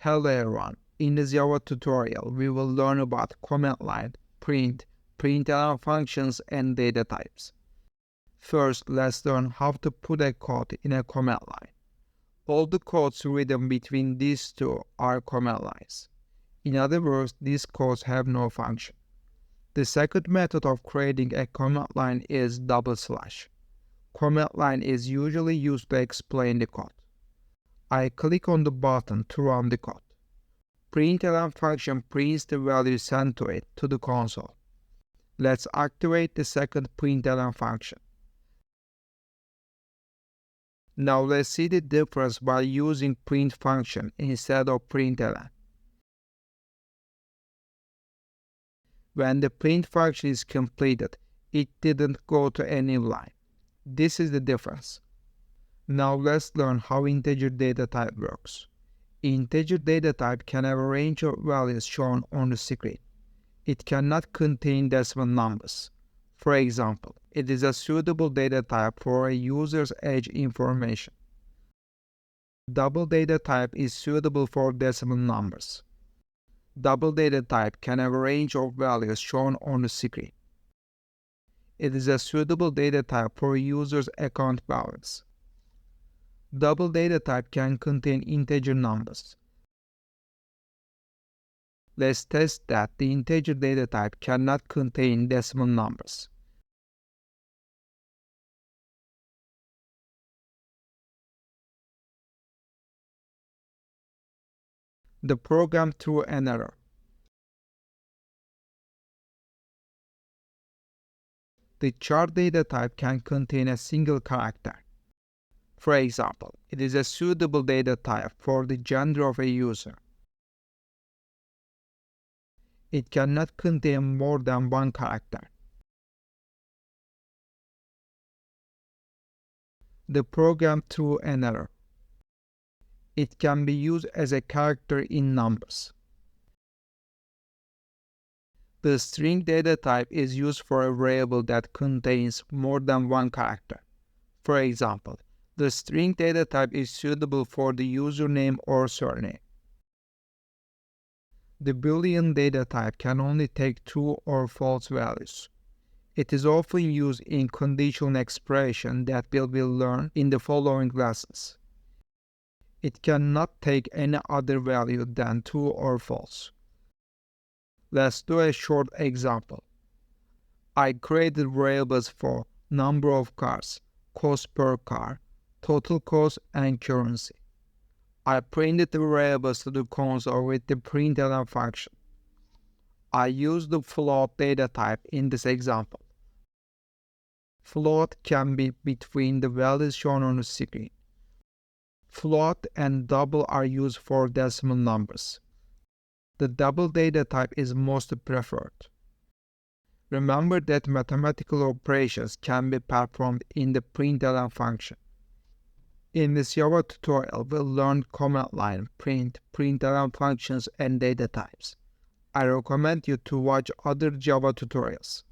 Hello everyone, in this Java tutorial we will learn about command line, print, println functions and data types. First, let's learn how to put a code in a command line. All the codes written between these two are command lines. In other words, these codes have no function. The second method of creating a command line is /. Command line is usually used to explain the code. I click on the button to run the code. Println function prints the value sent to it to the console. Let's activate the second println function. Now let's see the difference by using print function instead of println. When the print function is completed, it didn't go to any line. This is the difference. Now let's learn how integer data type works. Integer data type can have a range of values shown on the screen. It cannot contain decimal numbers. For example, it is a suitable data type for a user's age information. Double data type is suitable for decimal numbers. Double data type can have a range of values shown on the screen. It is a suitable data type for a user's account balance. Double data type can contain integer numbers. Let's test that the integer data type cannot contain decimal numbers. The program threw an error. The char data type can contain a single character. For example, it is a suitable data type for the gender of a user. It cannot contain more than one character. The program threw an error. It can be used as a character in numbers. The string data type is used for a variable that contains more than one character. For example, the string data type is suitable for the username or surname. The Boolean data type can only take true or false values. It is often used in conditional expression that we will learn in the following lessons. It cannot take any other value than true or false. Let's do a short example. I created variables for number of cars, cost per car, total cost, and currency. I printed the variables to the console with the println function. I used the float data type in this example. Float can be between the values shown on the screen. Float and double are used for decimal numbers. The double data type is most preferred. Remember that mathematical operations can be performed in the println function. In this Java tutorial, we'll learn command line, print, println functions, and data types. I recommend you to watch other Java tutorials.